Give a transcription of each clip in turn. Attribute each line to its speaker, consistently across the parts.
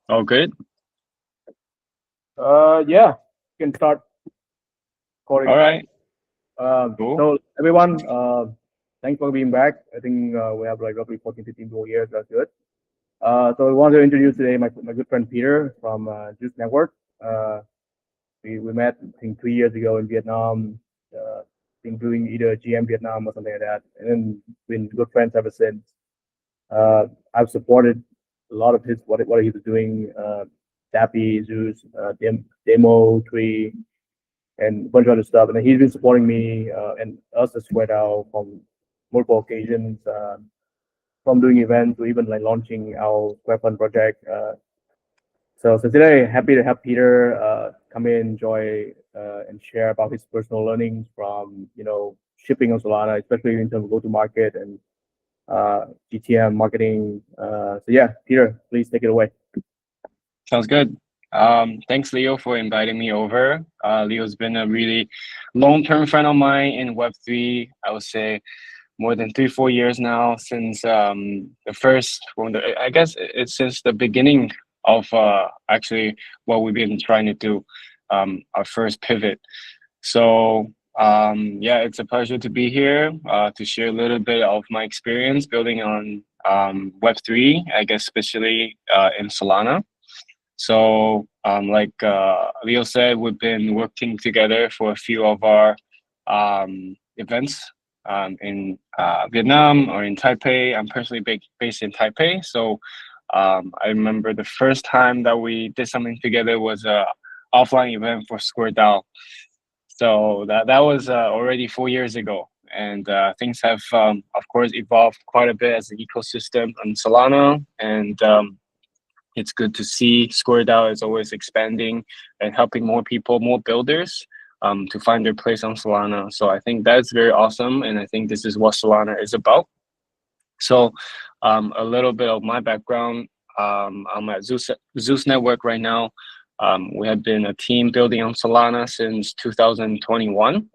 Speaker 1: All good.
Speaker 2: Yeah, you can start
Speaker 1: All
Speaker 2: recording.
Speaker 1: right. Cool.
Speaker 2: So everyone, thanks for being back. I think we have like roughly 14, 15 more years. That's good. So I want to introduce today my good friend Peter from Zeus Network. Uh, we met I think 3 years ago in Vietnam. Been doing either GM Vietnam or something like that, and then been good friends ever since. I've supported a lot of his what he was doing. Dappy, Zeus, Demo Tree, and a bunch of other stuff. And he's been supporting me and us as Square from multiple occasions, from doing events to even like launching our Square Fund project. So today, happy to have Peter come in, enjoy, and share about his personal learnings from shipping on Solana, especially in terms of go to market and GTM marketing. So yeah, Peter, please take it away.
Speaker 1: Sounds good. Thanks, Leo, for inviting me over. Leo's been a really long-term friend of mine in Web3. I would say more than 3, 4 years now since the first. I guess it's since the beginning of actually what we've been trying to do, our first pivot. So yeah, it's a pleasure to be here to share a little bit of my experience building on Web3, I guess, especially in Solana. So, like Leo said, we've been working together for a few of our events in Vietnam or in Taipei. I'm personally based in Taipei. So, I remember the first time that we did something together was a offline event for Square DAO. So that was already 4 years ago. And things have, of course, evolved quite a bit as an ecosystem on Solana. And it's good to see Square DAO is always expanding and helping more people, more builders to find their place on Solana. So I think that's very awesome. And I think this is what Solana is about. So a little bit of my background. I'm at Zeus Network right now. We have been a team building on Solana since 2021.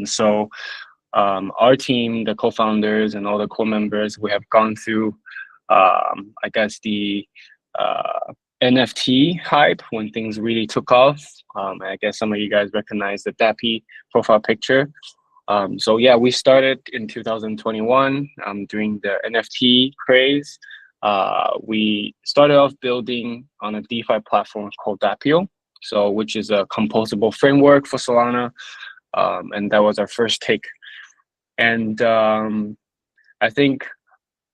Speaker 1: So our team, the co-founders and all the core members, we have gone through, I guess, the NFT hype when things really took off. I guess some of you guys recognize the Dappy profile picture. So yeah, we started in 2021 during the NFT craze. We started off building on a DeFi platform called Dappio, so which is a composable framework for Solana, and that was our first take. And I think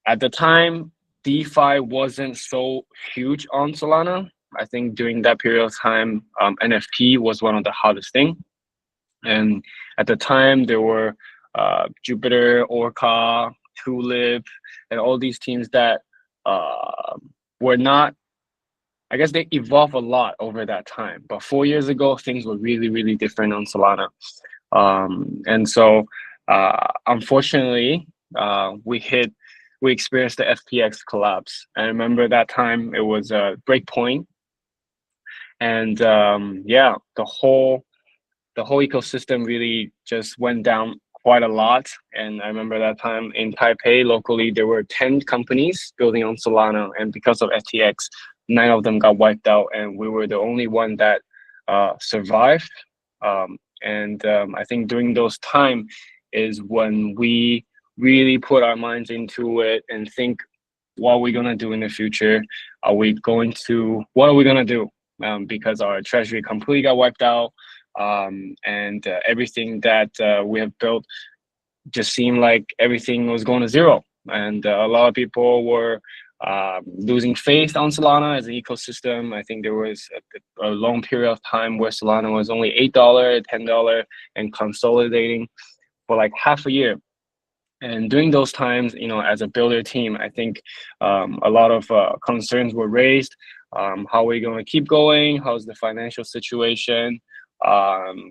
Speaker 1: at the time, DeFi wasn't so huge on Solana. I think during that period of time, NFT was one of the hottest thing. And at the time, there were Jupiter, Orca, Tulip, and all these teams that were not. I guess they evolved a lot over that time. But 4 years ago, things were really, really different on Solana. And so, unfortunately, we experienced the FTX collapse. I remember that time it was a break point, and yeah, the whole ecosystem really just went down quite a lot. And I remember that time in Taipei, locally, there were 10 companies building on Solana, and because of FTX, 9 of them got wiped out, and we were the only one that survived. And I think during those time is when we really put our minds into it and think, what are we gonna do in the future? What are we gonna do? Because our treasury completely got wiped out, and everything that we have built just seemed like everything was going to zero, and a lot of people were losing faith on Solana as an ecosystem. I think there was a long period of time where Solana was only $8, $10, and consolidating for like half a year. And during those times, as a builder team, I think a lot of concerns were raised. How are we going to keep going? How's the financial situation?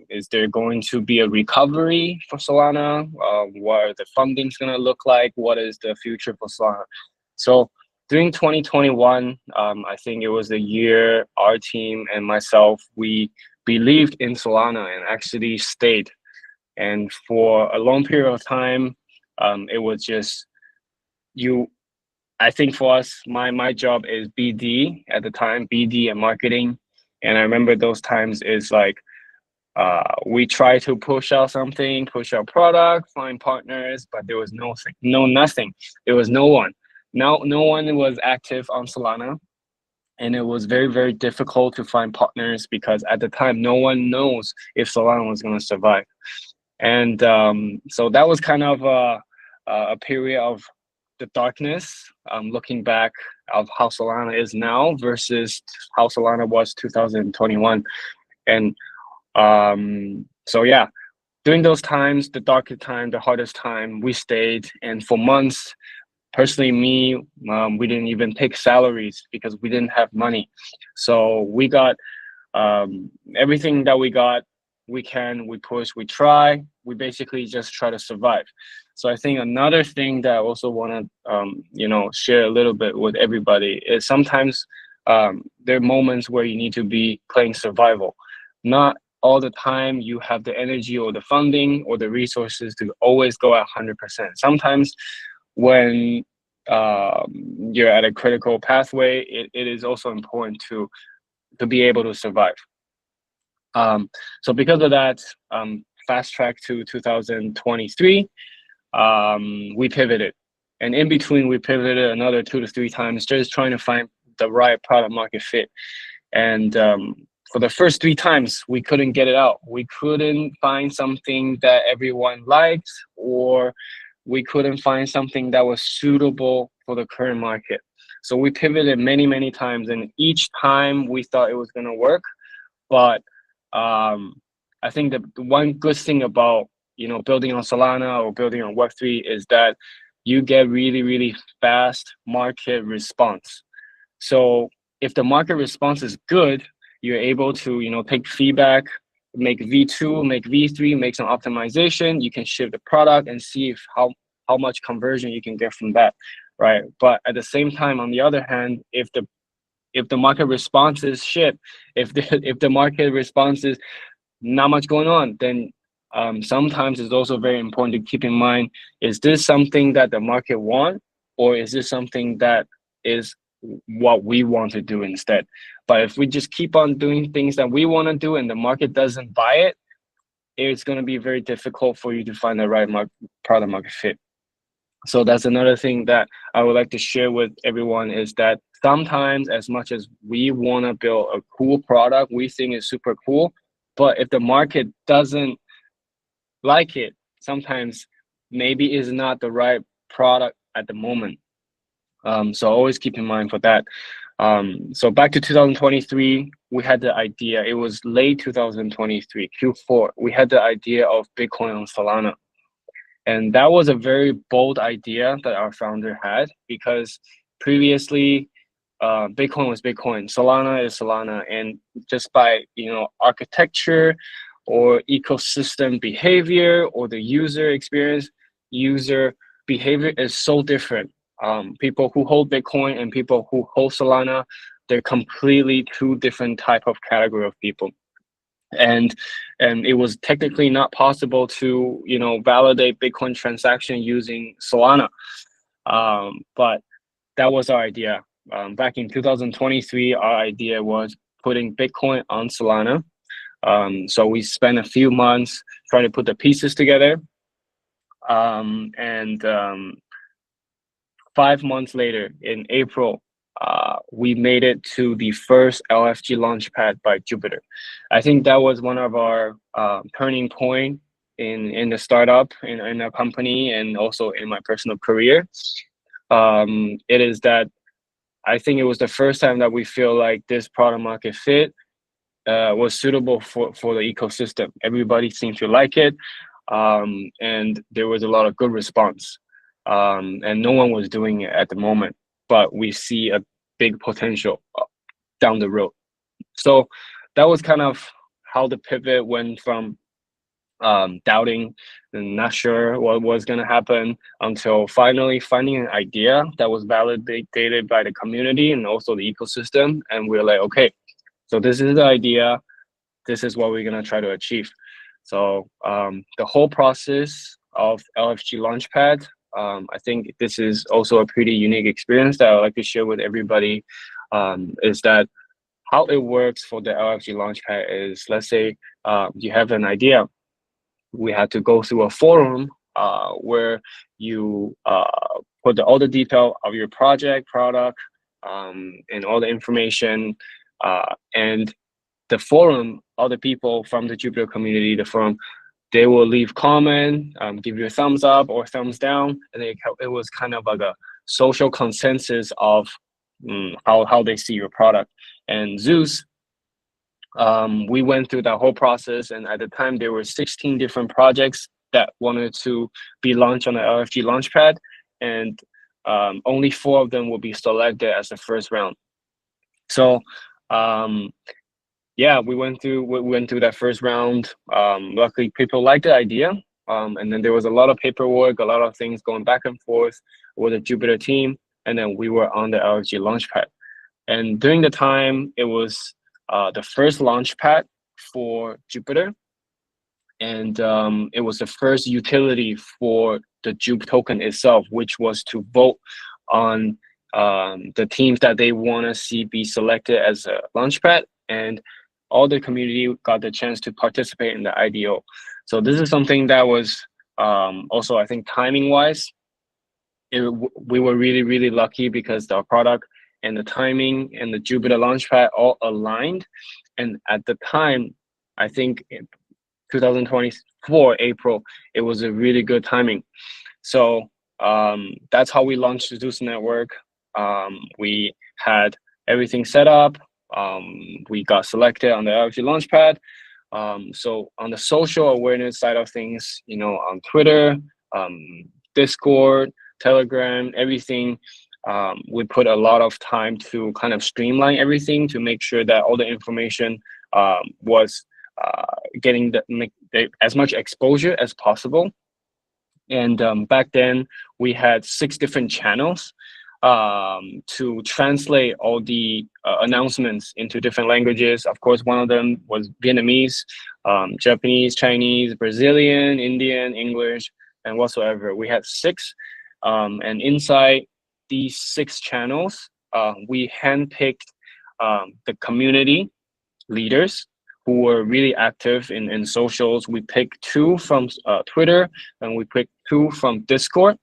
Speaker 1: Is there going to be a recovery for Solana? What are the fundings going to look like? What is the future for Solana? So during 2021, I think it was the year our team and myself, we believed in Solana and actually stayed. And for a long period of time, it was just you I think for us, my job is BD at the time, BD and marketing. And I remember those times is like we try to push out something, push out product, find partners, but there was nothing. There was no one. No one was active on Solana, and it was very difficult to find partners because at the time no one knows if Solana was going to survive. And so that was kind of a period of the darkness. Looking back of how Solana is now versus how Solana was 2021, and so yeah, during those times, the darkest time, the hardest time, we stayed, and for months, personally, me, we didn't even take salaries because we didn't have money. So we got everything that we got. We push, we try. We basically just try to survive. So I think another thing that I also want to, share a little bit with everybody is sometimes there are moments where you need to be playing survival. Not all the time you have the energy or the funding or the resources to always go at 100%. Sometimes when you're at a critical pathway, it is also important to be able to survive. So because of that, fast track to 2023, we pivoted. And in between, we pivoted another 2 to 3 times, just trying to find the right product market fit. And for the first 3 times, we couldn't get it out. We couldn't find something that everyone liked, or we couldn't find something that was suitable for the current market. So we pivoted many times, and each time we thought it was going to work. But I think the one good thing about building on Solana or building on Web3 is that you get really fast market response. So if the market response is good, you're able to take feedback, make V2, make V3, make some optimization. You can ship the product and see if how much conversion you can get from that, right? But at the same time, on the other hand, if the market response is shit, if the market response is not much going on, then sometimes it's also very important to keep in mind: is this something that the market want, or is this something that is what we want to do instead? But if we just keep on doing things that we want to do and the market doesn't buy it, it's going to be very difficult for you to find the right product market fit. So that's another thing that I would like to share with everyone, is that sometimes, as much as we want to build a cool product, we think is super cool, but if the market doesn't like it, sometimes maybe is not the right product at the moment. So always keep in mind for that. So back to 2023, we had the idea. It was late 2023, Q4. We had the idea of Bitcoin on Solana. And that was a very bold idea that our founder had, because previously Bitcoin was Bitcoin, Solana is Solana, and just by architecture or ecosystem behavior or the user experience, user behavior is so different. People who hold Bitcoin and people who hold Solana, they're completely two different type of category of people. And it was technically not possible to validate Bitcoin transaction using Solana, but that was our idea. Back in 2023, our idea was putting Bitcoin on Solana. So we spent a few months trying to put the pieces together, and 5 months later, in April, we made it to the first LFG launchpad by Jupiter. I think that was one of our turning point in the startup, in our company, and also in my personal career. It is that I think it was the first time that we feel like this product market fit was suitable for the ecosystem. Everybody seemed to like it, and there was a lot of good response. And no one was doing it at the moment, but we see a big potential down the road. So that was kind of how the pivot went from doubting and not sure what was going to happen, until finally finding an idea that was validated by the community and also the ecosystem. And we're like, okay, so this is the idea. This is what we're going to try to achieve. So the whole process of LFG Launchpad I think this is also a pretty unique experience that I would like to share with everybody. Is that how it works for the LFG Launchpad is, let's say you have an idea. We had to go through a forum where you put all the detail of your project, product, and all the information. And the forum, all the people from the Jupyter community, the forum, they will leave comment, give you a thumbs up or thumbs down, and it was kind of like a social consensus of how they see your product. And Zeus, we went through that whole process, and at the time there were 16 different projects that wanted to be launched on the LFG Launchpad, and only 4 of them will be selected as the first round. So um, yeah, we went through that first round. Luckily, people liked the idea, and then there was a lot of paperwork, a lot of things going back and forth with the Jupyter team, and then we were on the LFG Launchpad. And during the time, it was the first Launchpad for Jupyter, and it was the first utility for the Jupe token itself, which was to vote on the teams that they want to see be selected as a Launchpad, and all the community got the chance to participate in the IDO. So this is something that was also, I think, timing wise, we were really, really lucky because the product and the timing and the Jupyter Launchpad all aligned. And at the time, I think in 2024 April, it was a really good timing. So that's how we launched the Zeus Network. We had everything set up. We got selected on the LFG Launchpad. So on the social awareness side of things, on Twitter, Discord, Telegram, everything, we put a lot of time to kind of streamline everything to make sure that all the information was getting as much exposure as possible. And back then, we had 6 different channels to translate all the announcements into different languages. Of course, one of them was Vietnamese, Japanese, Chinese, Brazilian, Indian, English, and whatsoever. We had 6, and inside these 6 channels, we handpicked the community leaders who were really active in socials. We picked 2 from Twitter, and we picked 2 from Discord,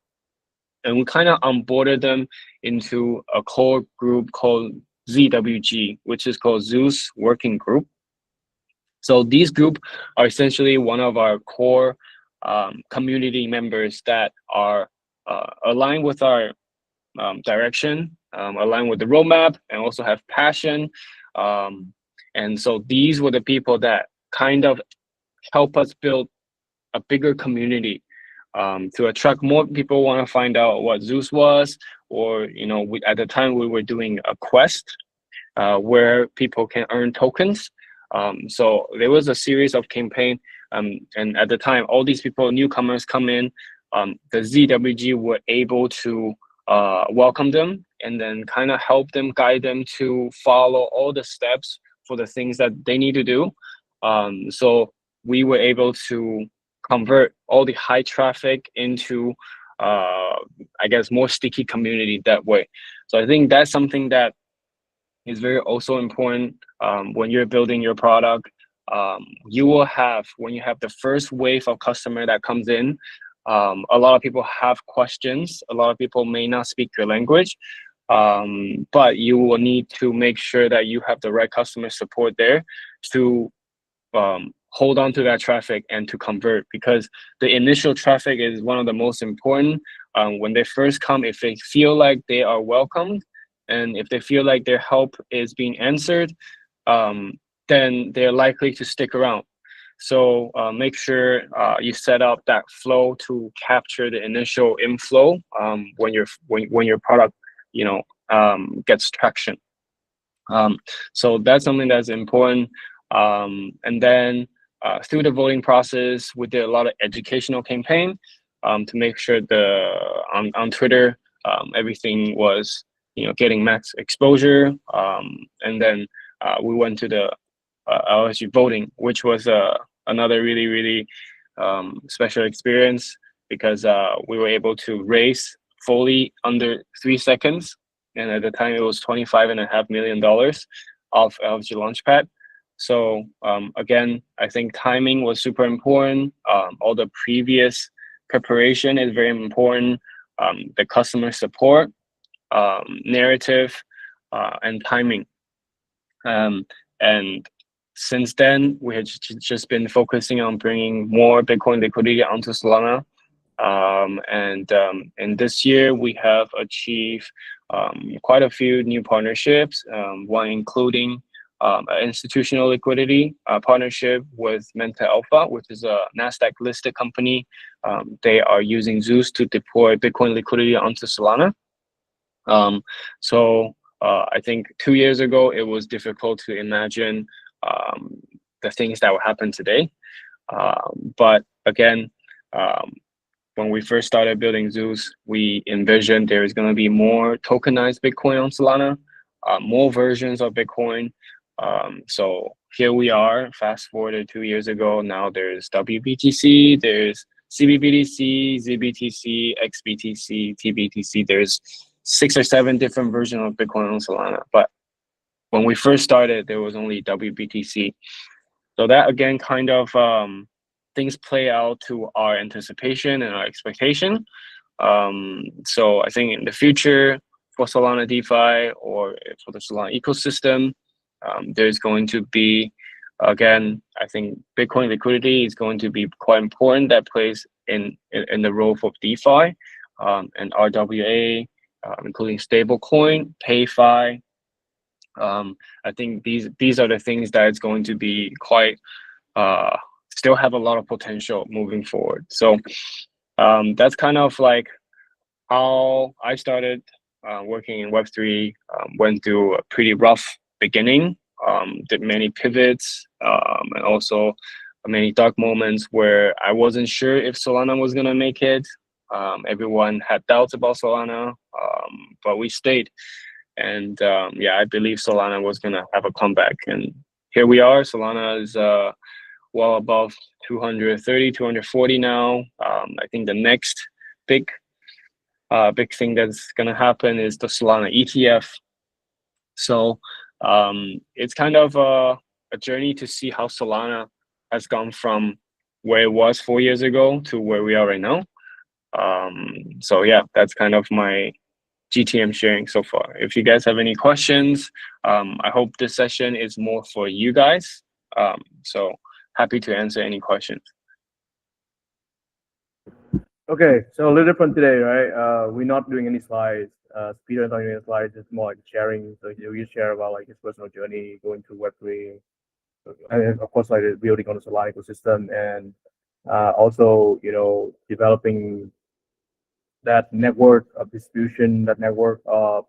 Speaker 1: and we kind of onboarded them into a core group called ZWG, which is called Zeus Working Group. So these group are essentially one of our core community members that are aligned with our direction, aligned with the roadmap, and also have passion. And so these were the people that kind of help us build a bigger community to attract more people want to find out what Zeus was, or at the time we were doing a quest where people can earn tokens. So there was a series of campaign, and at the time, all these people, newcomers, come in. The ZWG were able to welcome them and then kind of help them, guide them to follow all the steps for the things that they need to do. So we were able to convert all the high traffic into, I guess, more sticky community that way. So I think that's something that is very also important when you're building your product. You will have, when you have the first wave of customer that comes in, a lot of people have questions. A lot of people may not speak your language, but you will need to make sure that you have the right customer support there to hold on to that traffic and to convert, because the initial traffic is one of the most important. When they first come, if they feel like they are welcomed and if they feel like their help is being answered, then they're likely to stick around. So make sure you set up that flow to capture the initial inflow when your product gets traction. So that's something that's important. And then through the voting process, we did a lot of educational campaign to make sure on Twitter everything was getting max exposure. And then we went to the LSU voting, which was another really, really special experience, because we were able to raise fully under 3 seconds, and at the time it was $25.5 million of the Launchpad. So again, I think timing was super important. All the previous preparation is very important. The customer support, narrative, and timing. Um, and since then, we have just been focusing on bringing more Bitcoin liquidity onto Solana. And this year, we have achieved quite a few new partnerships, one including an institutional liquidity partnership with Menta Alpha, which is a NASDAQ listed company. They are using Zeus to deploy Bitcoin liquidity onto Solana. So I think 2 years ago, it was difficult to imagine the things that will happen today. But again, when we first started building Zeus, we envisioned there is going to be more tokenized Bitcoin on Solana, more versions of Bitcoin. So here we are, fast forwarded 2 years ago. Now there's WBTC, there's CBBTC, ZBTC, XBTC, TBTC. There's 6 or 7 different versions of Bitcoin on Solana. But when we first started, there was only WBTC. So that again kind of things play out to our anticipation and our expectation. So I think in the future for Solana DeFi or for the Solana ecosystem, there's going to be, again, I think Bitcoin liquidity is going to be quite important. That plays in the role of DeFi and RWA, including stablecoin, PayFi. I think these are the things that it's going to be quite still have a lot of potential moving forward. So that's kind of like how I started working in Web3. Went through a pretty rough beginning, did many pivots, and also many dark moments where I wasn't sure if Solana was gonna make it. Everyone had doubts about Solana, but we stayed. And yeah, I believe Solana was gonna have a comeback, and here we are. Solana is well above 230, 240 now. I think the next big thing that's gonna happen is the Solana ETF. So it's kind of a journey to see how Solana has gone from where it was 4 years ago to where we are right now. So yeah, that's kind of my GTM sharing so far. If you guys have any questions, I hope this session is more for you guys. So happy to answer any questions.
Speaker 2: Okay, so a little different today, right? We're not doing any slides. Peter is not doing any slides. It's more like sharing. So we share about like his personal journey going through Web3, and of course, like building on the Solana ecosystem, and also developing that network of distribution, that network of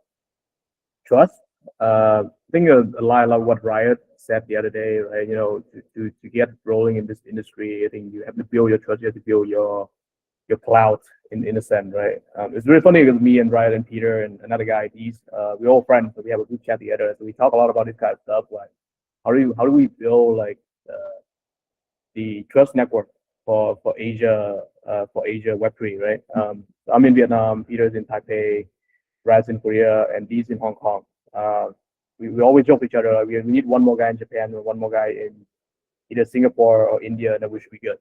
Speaker 2: trust. I think a lot of what Riot said the other day, right? To get rolling in this industry, I think you have to build your trust. You have to build your clout in a sense, right? It's really funny because me and Riot and Peter and another guy, we're all friends, so we have a group chat together. So we talk a lot about this kind of stuff, like how do we build like the trust network for Asia Web3, right? I'm in Vietnam, Peter's in Taipei, Riot's in Korea, and Dee's in Hong Kong. We always joke with each other. We need one more guy in Japan or one more guy in either Singapore or India, and then we should be good.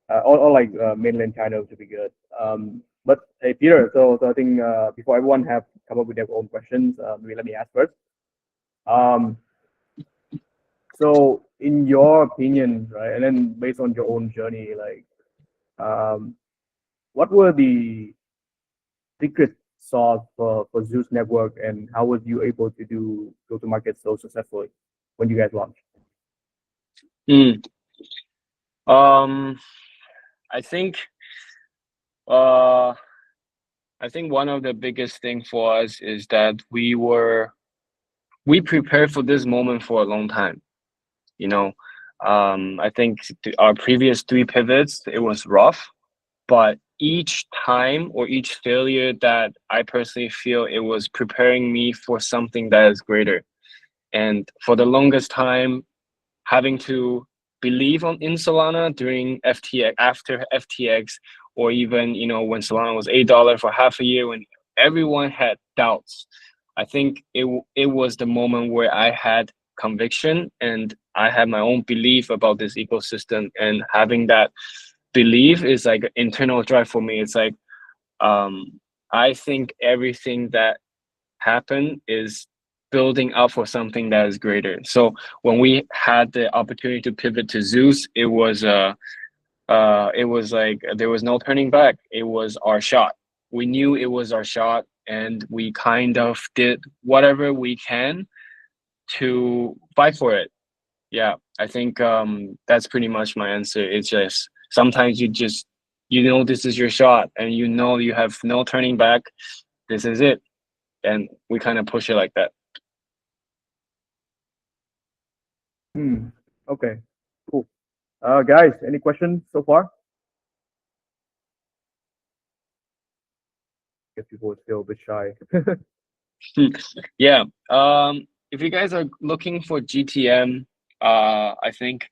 Speaker 2: Or like mainland China should be good. But hey, Peter, so I think before everyone have come up with their own questions, maybe let me ask first. So in your opinion, right, and then based on your own journey, like, what were the secret sauce for Zeus Network, and how was you able to go to market so successfully when you guys launched?
Speaker 1: I think one of the biggest thing for us is that we prepared for this moment for a long time. I think our previous 3 pivots, it was rough, but each time or each failure that I personally feel it was preparing me for something that is greater. And for the longest time, having to believe in Solana during FTX, after FTX, or even when Solana was $8 for half a year, when everyone had doubts. I think it was the moment where I had conviction and I had my own belief about this ecosystem, and having that belief is like an internal drive for me. It's like I think everything that happened is building up for something that is greater. So when we had the opportunity to pivot to Zeus, it was like there was no turning back. It was our shot. We knew it was our shot, and we kind of did whatever we can to fight for it. Yeah, I think that's pretty much my answer. It's just sometimes this is your shot, and you have no turning back. This is it, and we kind of push it like that.
Speaker 2: Hmm. Okay. Cool. Guys, any questions so far? I guess people are still a bit shy.
Speaker 1: Yeah. If you guys are looking for GTM, I think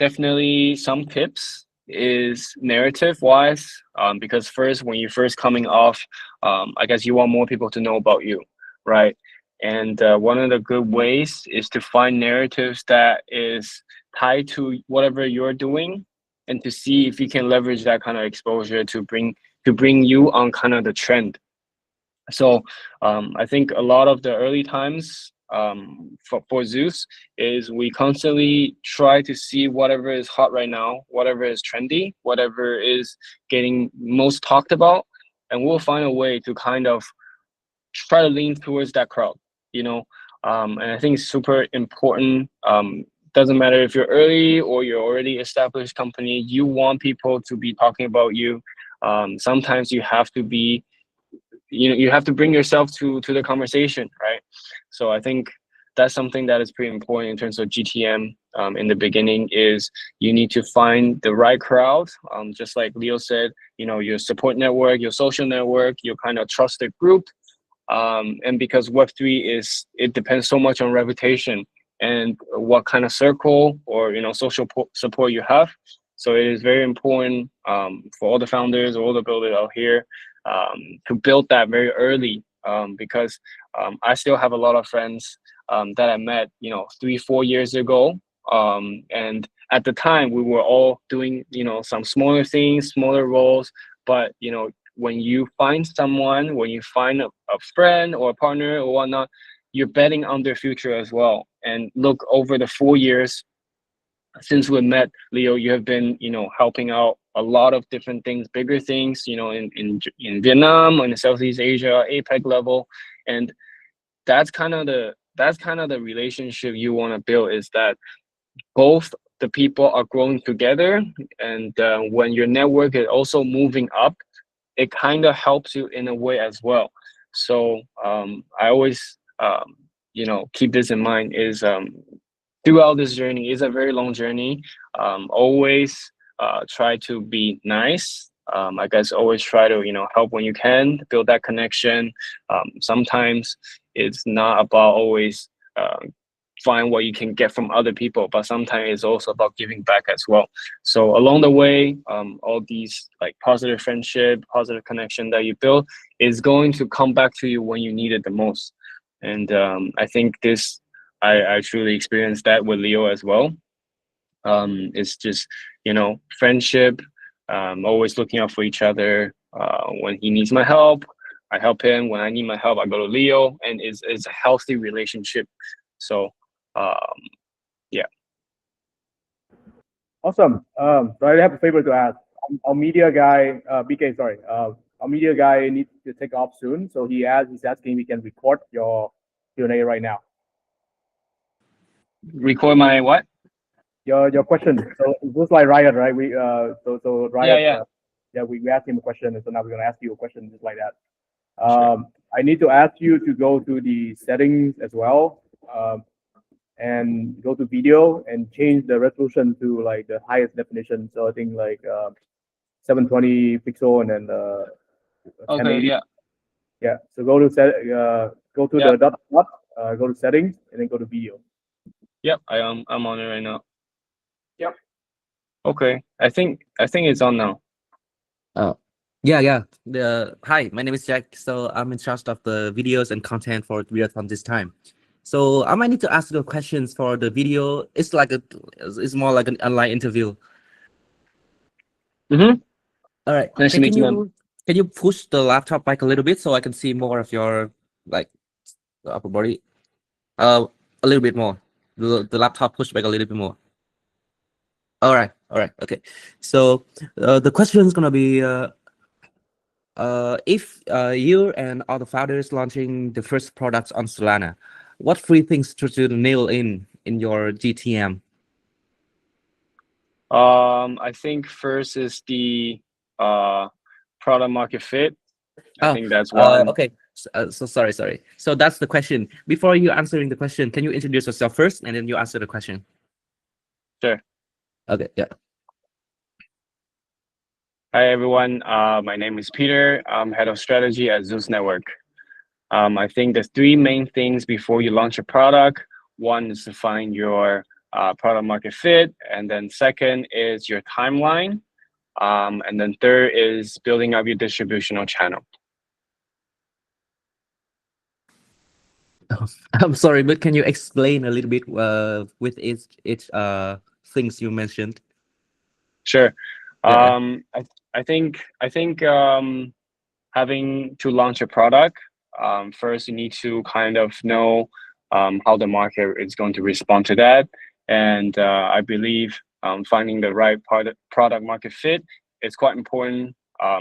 Speaker 1: definitely some tips is narrative wise. Because first, when you're first coming off, I guess you want more people to know about you, right? And one of the good ways is to find narratives that is tied to whatever you're doing, and to see if you can leverage that kind of exposure to bring you on kind of the trend. So I think a lot of the early times for Zeus is we constantly try to see whatever is hot right now, whatever is trendy, whatever is getting most talked about, and we'll find a way to kind of try to lean towards that crowd, you know. And I think it's super important. Doesn't matter if you're early or you're already established company, you want people to be talking about you. Sometimes you have to be you have to bring yourself to the conversation, right? So I think that's something that is pretty important in terms of GTM. In the beginning is you need to find the right crowd, just like Leo said, your support network, your social network, your kind of trusted group. And because Web3 it depends so much on reputation and what kind of circle or social support you have. So it is very important for all the founders, all the builders out here, to build that very early, because I still have a lot of friends that I met 3-4 years ago, and at the time we were all doing some smaller things, smaller roles, but when you find someone, when you find a friend or a partner or whatnot, you're betting on their future as well. And look, over the 4 years since we met, Leo, you have been, helping out a lot of different things, bigger things, in Vietnam, in Southeast Asia, APEC level, and that's kind of the relationship you want to build. Is that both the people are growing together, and when your network is also moving up, it kind of helps you in a way as well. So I always keep this in mind, is throughout this journey is a very long journey. Always try to be nice. I guess always try to help when you can, build that connection. Sometimes it's not about always find what you can get from other people, but sometimes it's also about giving back as well. So along the way, all these like positive friendship, positive connection that you build is going to come back to you when you need it the most. And I think I truly experienced that with Leo as well. It's just friendship, always looking out for each other. When he needs my help, I help him. When I need my help, I go to Leo, and it's a healthy relationship. So um, yeah.
Speaker 2: Awesome. So I have a favor to ask. Our media guy, BK, sorry. Our media guy needs to take off soon, so he's asking if we can record your Q&A right now.
Speaker 1: Record my what?
Speaker 2: Your question. So just like Riot, right? So Riot.
Speaker 1: Yeah.
Speaker 2: Yeah, we asked him a question, and so now we're gonna ask you a question just like that.
Speaker 1: Sure.
Speaker 2: I need to ask you to go to the settings as well, and go to video and change the resolution to like the highest definition. So I think like 720 pixel and then
Speaker 1: Okay.
Speaker 2: 1080.
Speaker 1: Yeah.
Speaker 2: Yeah. So go to go to
Speaker 1: Yeah.
Speaker 2: the dot, go to settings and then go to video.
Speaker 1: Yep. I'm on it right now.
Speaker 2: Yep.
Speaker 1: Okay. I think it's on now.
Speaker 3: Oh, yeah, yeah. Hi, my name is Jack. So I'm in charge of the videos and content for Readathon this time. So I might need to ask you questions for the video. It's more like an online interview.
Speaker 1: Mm-hmm.
Speaker 3: All right.
Speaker 1: Nice to
Speaker 3: Can
Speaker 1: meet you, man.
Speaker 3: you push the laptop back a little bit so I can see more of your like the upper body? Uh, a little bit more. The laptop push back a little bit more. All right. All right. Okay. So the question is gonna be if you and other founders launching the first products on Solana, what three things should you nail in your GTM?
Speaker 1: I think first is the uh product market fit. I
Speaker 3: Oh,
Speaker 1: think that's one.
Speaker 3: okay. So sorry. So that's the question. Before you answering the question, can you introduce yourself first, and then you answer the question?
Speaker 1: Sure.
Speaker 3: Okay. Yeah.
Speaker 1: Hi everyone. My name is Peter. I'm head of strategy at Zeus Network. I think there's three main things before you launch a product. One is to find your product market fit, and then second is your timeline, and then third is building up your distributional channel.
Speaker 3: I'm sorry, but can you explain a little bit with each things you mentioned?
Speaker 1: Sure.
Speaker 3: Yeah. Yeah.
Speaker 1: I think having to launch a product, first you need to kind of know how the market is going to respond to that. And I believe finding the right product market fit is quite important.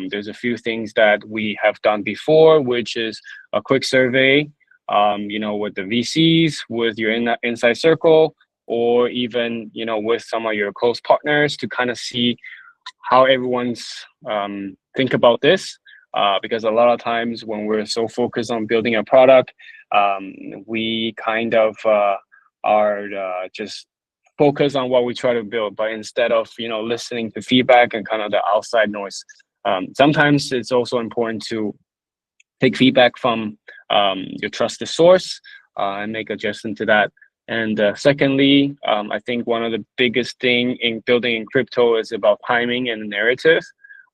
Speaker 1: There's a few things that we have done before, which is a quick survey, with the VCs, with your inside circle, or even, with some of your close partners to kind of see how everyone's think about this, because a lot of times when we're so focused on building a product, we kind of are just focused on what we try to build, but instead of listening to feedback and kind of the outside noise. Sometimes it's also important to take feedback from your trusted source and make adjustment to that. And secondly, I think one of the biggest thing in building in crypto is about timing and narrative.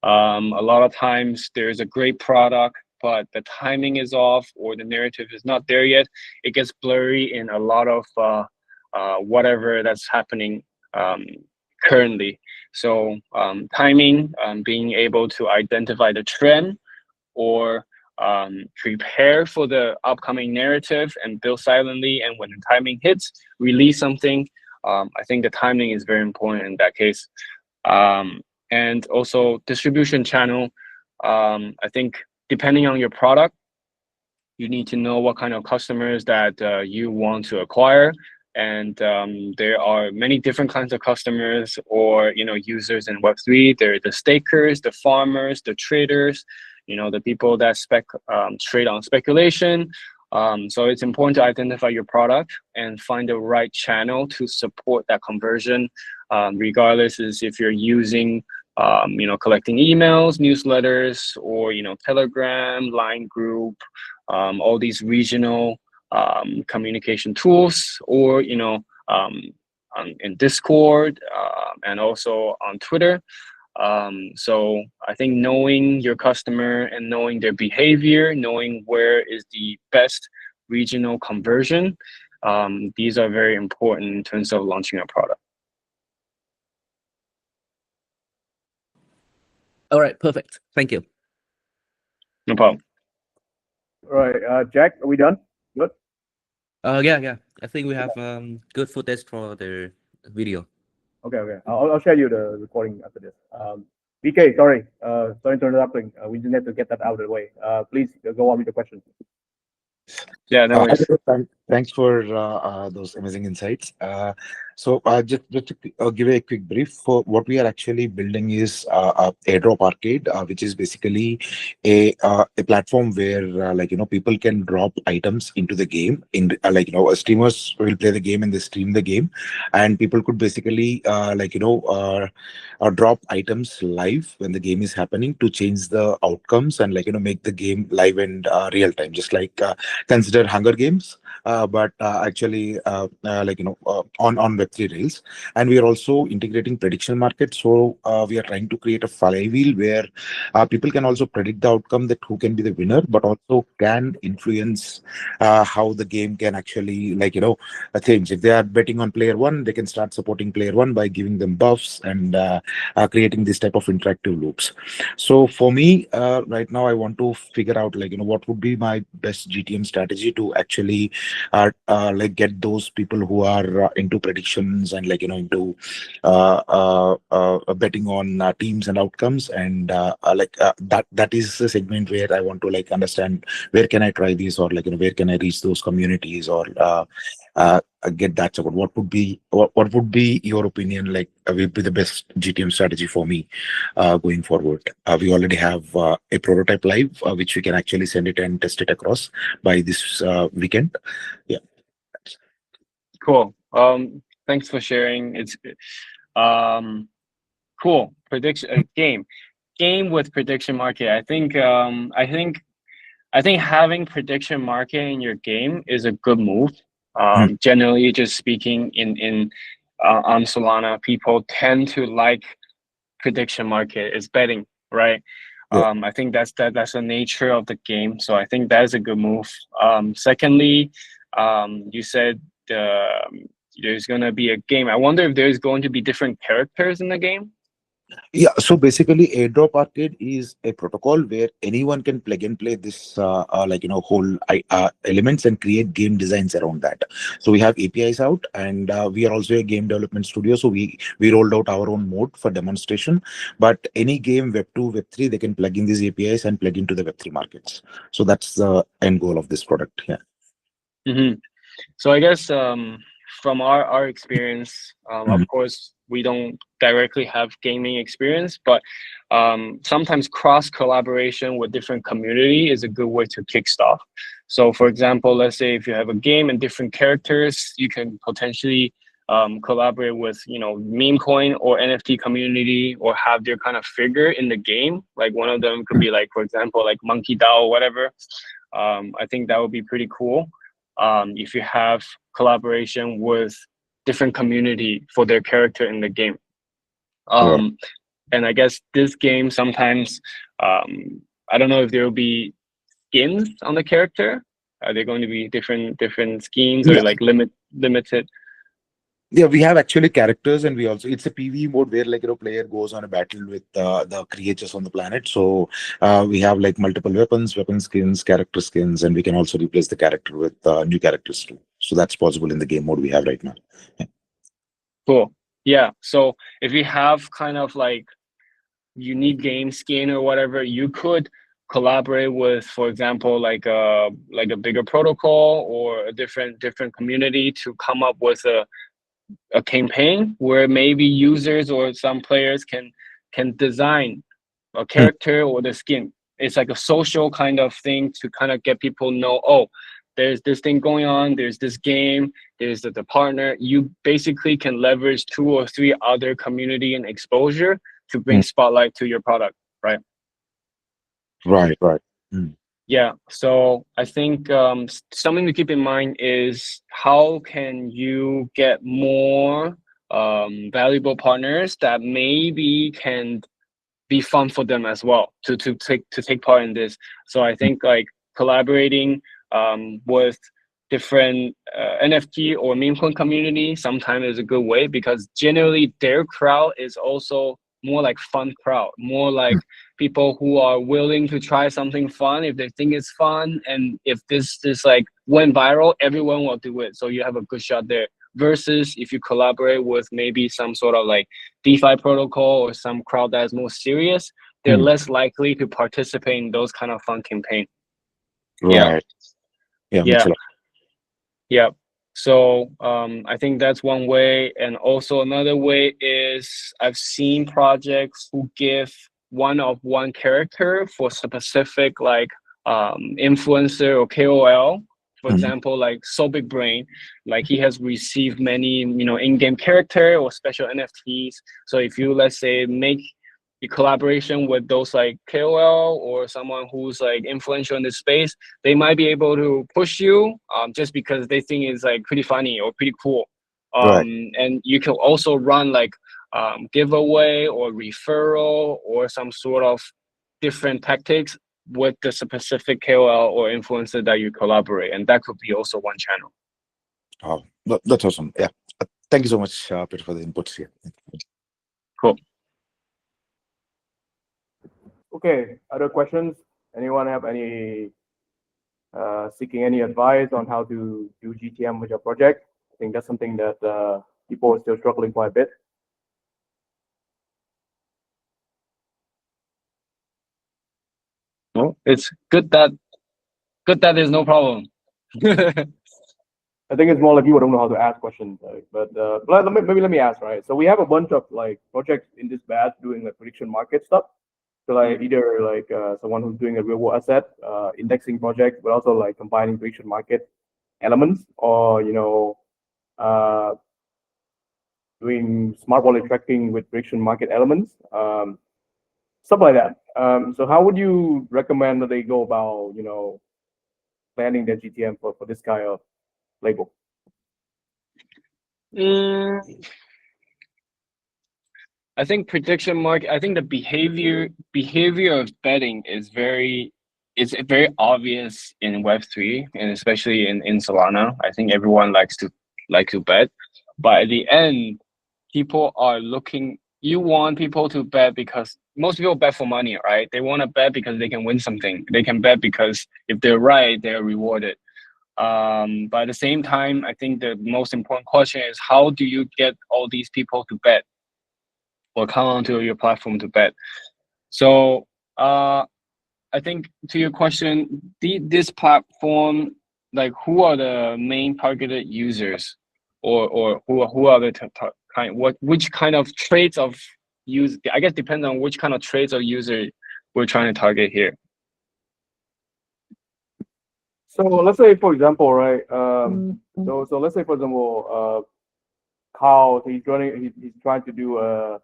Speaker 1: A lot of times there's a great product, but the timing is off or the narrative is not there yet. It gets blurry in a lot of whatever that's happening um, currently. So timing, being able to identify the trend or prepare for the upcoming narrative and build silently. And when the timing hits, release something. I think the timing is very important in that case. And also distribution channel. I think depending on your product, you need to know what kind of customers that you want to acquire. And there are many different kinds of customers or users in Web3. There are the stakers, the farmers, the traders, the people that trade on speculation. So it's important to identify your product and find the right channel to support that conversion, regardless is if you're using collecting emails, newsletters, or Telegram, Line group, all these regional communication tools, or in Discord, and also on Twitter. So I think knowing your customer and knowing their behavior, knowing where is the best regional conversion, these are very important in terms of launching a product.
Speaker 3: All right. Perfect. Thank you.
Speaker 1: No problem.
Speaker 2: All right, Jack, are we done? Good.
Speaker 3: Yeah. I think we have good footage for the video.
Speaker 2: Okay. I'll share you the recording after this. BK, sorry to interrupting. We just need to get that out of the way. Please go on with the question.
Speaker 1: Yeah, no
Speaker 4: Hi,
Speaker 1: worries.
Speaker 4: thanks for those amazing insights. Just to give a quick brief, for what we are actually building is Airdrop Arcade, which is basically a platform where people can drop items into the game. Streamers will play the game and they stream the game, and people could basically drop items live when the game is happening to change the outcomes and make the game live and real time, just like consider Hunger Games, but actually on Web3 rails. And we are also integrating prediction markets. So we are trying to create a flywheel where people can also predict the outcome, that who can be the winner, but also can influence how the game can actually change. If they are betting on player one, they can start supporting player one by giving them buffs and creating this type of interactive loops. So for me, right now, I want to figure out what would be my best GTM strategy to actually get those people who are into predictions and into betting on teams and outcomes, and that is the segment where I want to understand where can I try these, or where can I reach those communities, or get that support. What would be your opinion, will be the best GTM strategy for me going forward? We already have a prototype live, which we can actually send it and test it across by this weekend. Yeah.
Speaker 1: Cool. Thanks for sharing. It's cool. Prediction game with prediction market. I think having prediction market in your game is a good move. Generally, just speaking, in on Solana, people tend to like prediction market. It's betting, right?
Speaker 4: Yeah.
Speaker 1: I think that's the nature of the game. So I think that is a good move. Secondly, you said there's gonna be a game. I wonder if there's going to be different characters in the game.
Speaker 4: Yeah, so basically, Airdrop Arcade is a protocol where anyone can plug and play this, whole elements and create game designs around that. So we have APIs out, and we are also a game development studio. So we rolled out our own mode for demonstration. But any game, Web2, Web3, they can plug in these APIs and plug into the Web3 markets. So that's the end goal of this product. Yeah.
Speaker 1: Mm-hmm. So I guess from our experience, of
Speaker 4: Mhm.
Speaker 1: course, we don't directly have gaming experience, but sometimes cross collaboration with different community is a good way to kickstart. So, for example, let's say if you have a game and different characters, you can potentially collaborate with meme coin or NFT community, or have their kind of figure in the game. Like one of them could be like, for example, like Monkey DAO or whatever. I think that would be pretty cool if you have collaboration with different community for their character in the game.
Speaker 4: Right.
Speaker 1: And I guess this game sometimes, I don't know if there will be skins on the character. Are there going to be different skins, or
Speaker 4: Yeah.
Speaker 1: like limited?
Speaker 4: Yeah, we have actually characters, and we also, it's a PvE mode where player goes on a battle with the creatures on the planet. So we have multiple weapon skins, character skins, and we can also replace the character with new characters too. So that's possible in the game mode we have right now. Yeah.
Speaker 1: Cool. Yeah. So if you have kind of like unique game skin or whatever, you could collaborate with, for example, like a bigger protocol or a different community to come up with a campaign where maybe users or some players can design a character or the skin. It's like a social kind of thing to kind of get people know, oh, there's this thing going on, there's this game, there's the partner. You basically can leverage 2 or 3 other community and exposure to bring
Speaker 4: Mm.
Speaker 1: spotlight to your product, right?
Speaker 4: Right, right. Mm.
Speaker 1: Yeah, so I think something to keep in mind is how can you get more valuable partners that maybe can be fun for them as well to take part in this. So I think like collaborating with different NFT or meme coin community sometimes is a good way, because generally their crowd is also more like fun crowd, more like people who are willing to try something fun if they think it's fun, and if this like went viral, everyone will do it. So you have a good shot there. Versus if you collaborate with maybe some sort of like DeFi protocol or some crowd that is more serious, they're
Speaker 4: Mm.
Speaker 1: less likely to participate in those kind of fun campaign. Yeah,
Speaker 4: Right. Yeah, makes
Speaker 1: yeah,
Speaker 4: a lot.
Speaker 1: yeah. So I think that's one way, and also another way is I've seen projects who give one character for specific like influencer or KOL. For
Speaker 4: Mm.
Speaker 1: example, like So Big Brain, like he has received many in-game character or special NFTs. So if you, let's say, make collaboration with those like KOL or someone who's like influential in this space, they might be able to push you just because they think it's like pretty funny or pretty cool.
Speaker 4: Right.
Speaker 1: And you can also run like giveaway or referral or some sort of different tactics with the specific KOL or influencer that you collaborate, and that could be also one channel.
Speaker 4: Oh, that's awesome. Yeah. Thank you so much, Peter, for the inputs here.
Speaker 1: Cool.
Speaker 2: Okay, other questions? Anyone have any seeking any advice on how to do GTM with your project? I think that's something that people are still struggling quite a bit.
Speaker 1: Well, it's good that there's no problem.
Speaker 2: I think it's more like people don't know how to ask questions, right? But maybe let me ask, right? So we have a bunch of like projects in this batch doing like prediction market stuff. So like either like someone who's doing a real world asset indexing project, but also like combining prediction market elements, or doing smart wallet tracking with prediction market elements, stuff like that. So how would you recommend that they go about planning their GTM for this kind of label?
Speaker 1: I think prediction market. I think the behavior of betting is very obvious in Web3 and especially in Solana. I think everyone likes to bet, but at the end, people are looking. You want people to bet because most people bet for money, right? They want to bet because they can win something. They can bet because if they're right, they're rewarded. But at the same time, I think the most important question is how do you get all these people to bet or come onto your platform to bet? So I think to your question, this platform, like who are the main targeted users, or who are the which kind of traits of use? I guess depends on which kind of traits of user we're trying to target here.
Speaker 2: So let's say, for example, right? So let's say, for example, Carl, he's trying to do a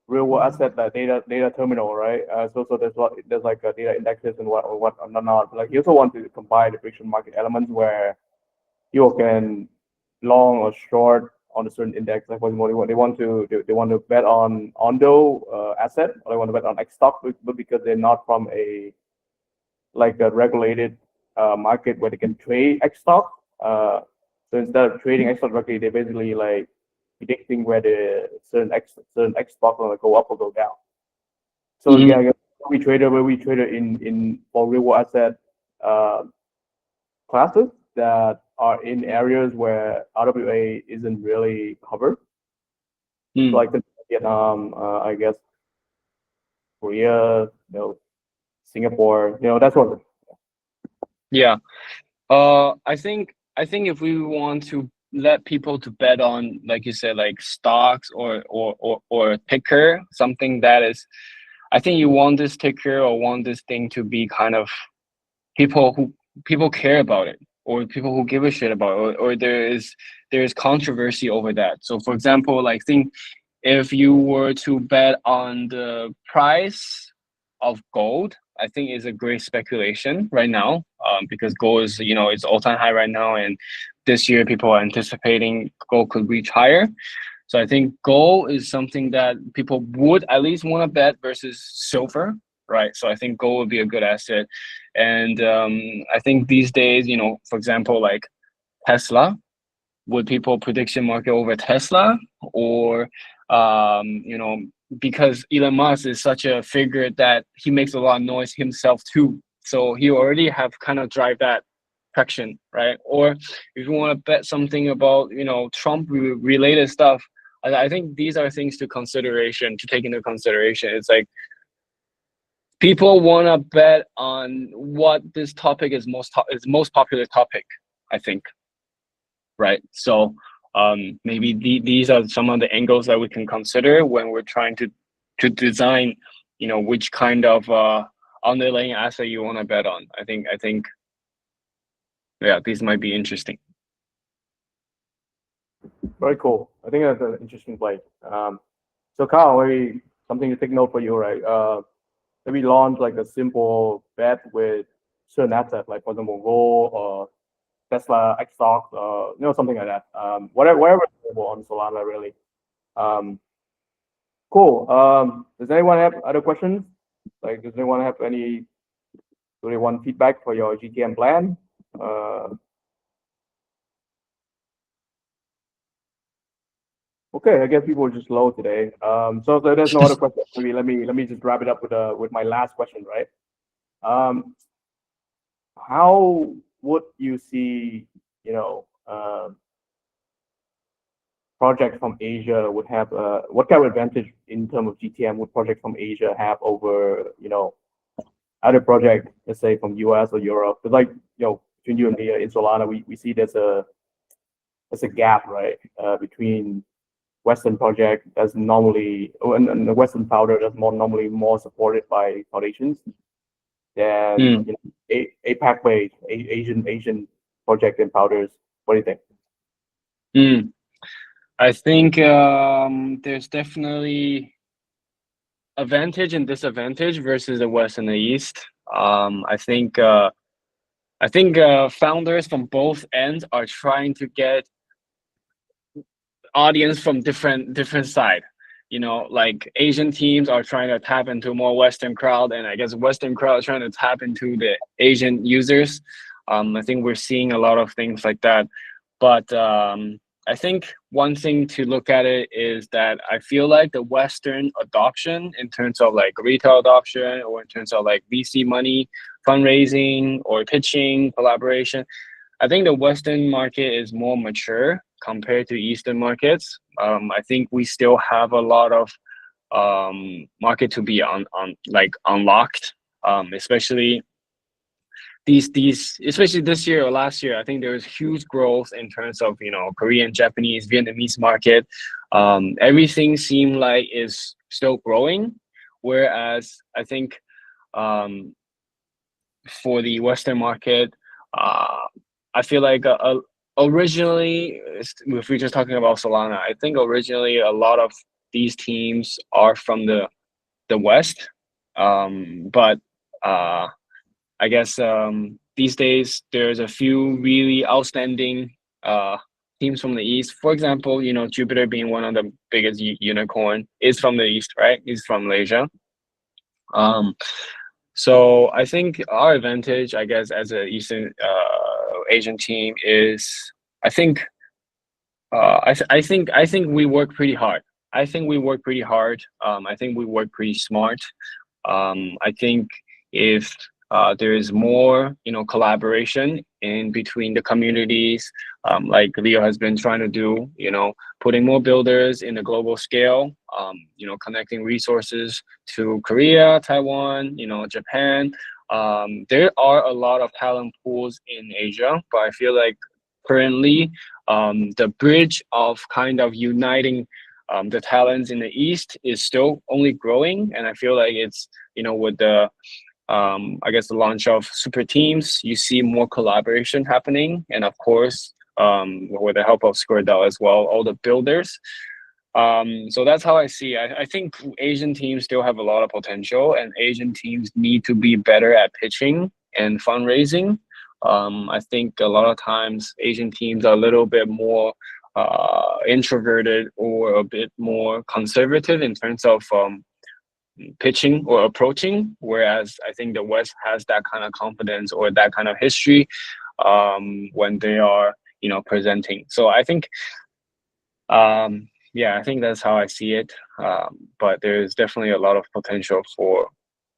Speaker 2: real world asset data terminal, right? So there's like a data indexes and what not. Like you also want to combine the prediction market elements where you can long or short on a certain index. Like for example, they want to bet on Ondo asset, or they want to bet on X stock, but because they're not from a regulated market where they can trade X stock. So instead of trading X stock directly, they basically like predicting where the certain X stock gonna go up or go down. So again, we traded in for real world asset classes that are in areas where RWA isn't really covered, like the Vietnam, I guess, Korea, Singapore, that sort of.
Speaker 1: Yeah. I think if we want to let people to bet on, like you said, like stocks or a ticker, something that is, I think you want this ticker or want this thing to be kind of people care about it, or people who give a shit about it, or there is controversy over that. So for example, like think if you were to bet on the price of gold, I think is a great speculation right now, because gold is it's all-time high right now, and this year people are anticipating gold could reach higher. So I think gold is something that people would at least want to bet versus silver, right? So I think gold would be a good asset, and I think these days, for example, like Tesla, would people prediction market over Tesla, or because Elon Musk is such a figure that he makes a lot of noise himself too, so he already have kind of drive that traction, right? Or if you want to bet something about Trump related stuff, I think these are things to take into consideration. It's like people want to bet on what this topic is most popular topic, I think, right? So maybe these are some of the angles that we can consider when we're trying to design, which kind of underlying asset you want to bet on. I think yeah, these might be interesting.
Speaker 2: Very cool. I think that's an interesting play. So Carl, something to take note for you, right? Maybe launch like a simple bet with certain asset, like for example, gold or Tesla, X stock, something like that. Whatever is available on Solana, really. Cool. Does anyone have other questions? Like, does anyone have any? Do they want feedback for your GTM plan? Okay, I guess people are just low today. So if there's no other questions, maybe let me just wrap it up with my last question, right? How would you see, projects from Asia would have what kind of advantage in terms of GTM would projects from Asia have over, other project, let's say from US or Europe? Because like, between you and me in Solana, we see there's a gap, right, between Western project that's normally, and the Western founder that's normally more supported by foundations than APAC based Asian project and founders. What do you think?
Speaker 1: I think there's definitely advantage and disadvantage versus the West and the East. I think founders from both ends are trying to get audience from different side. Like Asian teams are trying to tap into more Western crowd, and I guess Western crowd is trying to tap into the Asian users. I think we're seeing a lot of things like that. But I think one thing to look at it is that I feel like the Western adoption in terms of like retail adoption or in terms of like VC money, fundraising or pitching, collaboration, I think the Western market is more mature compared to Eastern markets. I think we still have a lot of market to be unlocked, especially especially this year or last year. I think there was huge growth in terms of Korean, Japanese, Vietnamese market. Everything seemed like is still growing, whereas I think for the Western market, I feel like originally, if we're just talking about Solana, I think originally a lot of these teams are from the West, but I guess these days there's a few really outstanding teams from the East. For example, Jupiter being one of the biggest unicorn is from the East, right? He's from Malaysia. So I think our advantage, I guess, as an Eastern Asian team is, I think we work pretty hard. I think we work pretty hard. I think we work pretty smart. I think if there is more, collaboration in between the communities, like Leo has been trying to do, putting more builders in a global scale, connecting resources to Korea, Taiwan, Japan. There are a lot of talent pools in Asia, but I feel like currently the bridge of kind of uniting the talents in the East is still only growing, and I feel like it's with the I guess the launch of super teams, you see more collaboration happening, and of course with the help of SquareDAO as well, all the builders. So that's how I see it. I think Asian teams still have a lot of potential, and Asian teams need to be better at pitching and fundraising. I think a lot of times Asian teams are a little bit more introverted or a bit more conservative in terms of pitching or approaching, whereas I think the West has that kind of confidence or that kind of history when they are presenting. So I think I think that's how I see it, but there's definitely a lot of potential for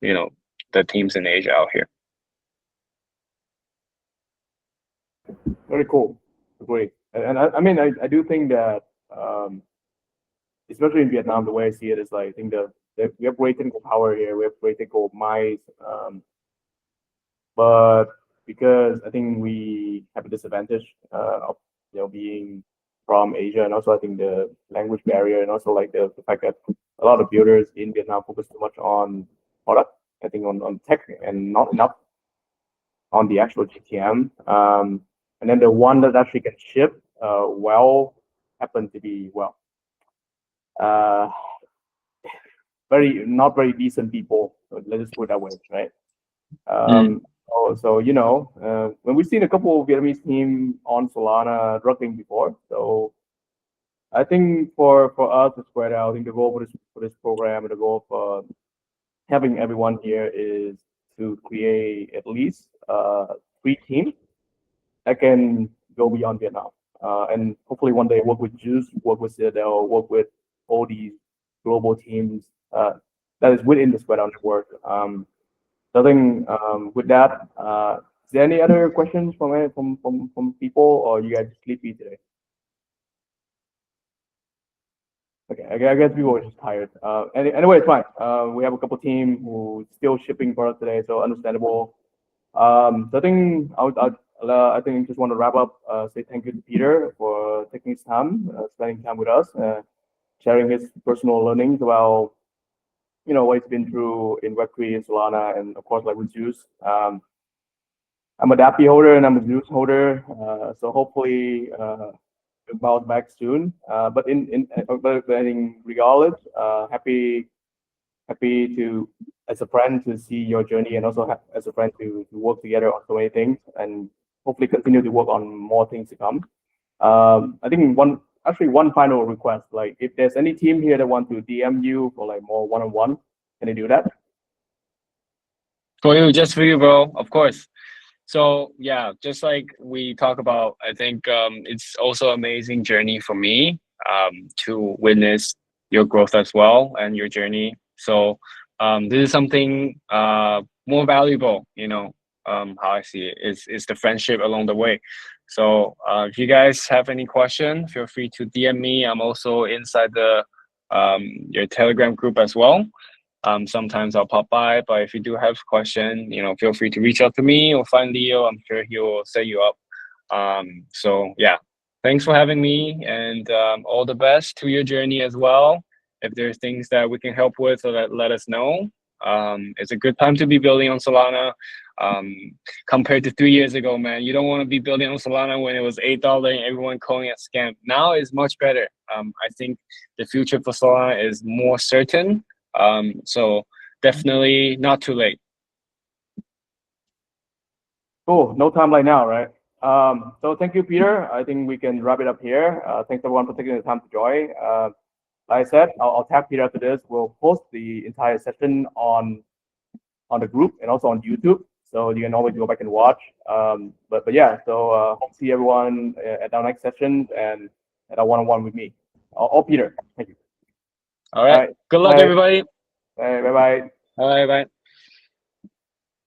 Speaker 1: the teams in Asia out here.
Speaker 2: Very cool. Great. And I mean, I do think that, especially in Vietnam, the way I see it is like, I think we have great technical power here. We have great technical minds. But because I think we have a disadvantage of being from Asia, and also I think the language barrier, and also like the fact that a lot of builders in Vietnam focus too much on product, I think on tech, and not enough on the actual GTM. And then the one that actually can ship well happen to be not very decent people. So let's just put it that way, right?
Speaker 1: Mm.
Speaker 2: So when we've seen a couple of Vietnamese team on Solana drugging before, so I think for us to spread out, I think the goal for this program and the goal for having everyone here is to create at least 3 teams that can go beyond Vietnam. And hopefully one day work with Zeus, work with Citadel, work with all these global teams that is within the spread out network. So I think with that, is there any other questions from people, or you guys sleepy today? Okay, I guess people are just tired. Anyway, it's fine. We have a couple team who still shipping products today, so understandable. So I think just want to wrap up. Say thank you to Peter for taking his time, spending time with us, sharing his personal learnings about what he's been through in Web3 and Solana, and of course like with Zeus. I'm a DAPI holder and I'm a Zeus holder, so hopefully bounce back soon. But regardless, happy to as a friend to see your journey, and also as a friend to work together on so many things, and hopefully continue to work on more things to come. I think one final request, like if there's any team here that want to DM you for like more one-on-one, can they do that?
Speaker 1: For you, just for you, bro. Of course. So yeah, just like we talk about, I think it's also amazing journey for me to witness your growth as well and your journey. So this is something more valuable, how I see it is the friendship along the way. So if you guys have any question, feel free to DM me. I'm also inside the your Telegram group as well. Sometimes I'll pop by, but if you do have question, feel free to reach out to me or find Leo. I'm sure he will set you up. So yeah, thanks for having me, and all the best to your journey as well. If there's things that we can help with, so let us know. It's a good time to be building on Solana. Compared to 3 years ago, man, you don't want to be building on Solana when it was $8 and everyone calling it scam. Now is much better. I think the future for Solana is more certain. So definitely not too late.
Speaker 2: Cool. No time like now, right? So thank you, Peter. I think we can wrap it up here. Thanks everyone for taking the time to join. Like I said, I'll tag Peter after this. We'll post the entire session on the group and also on YouTube, so you can always go back and watch. But yeah, so hope to see everyone at our next session and at our one-on-one with me. Peter. Thank you.
Speaker 1: All right. Good luck, everybody.
Speaker 2: Bye bye.
Speaker 1: Bye bye.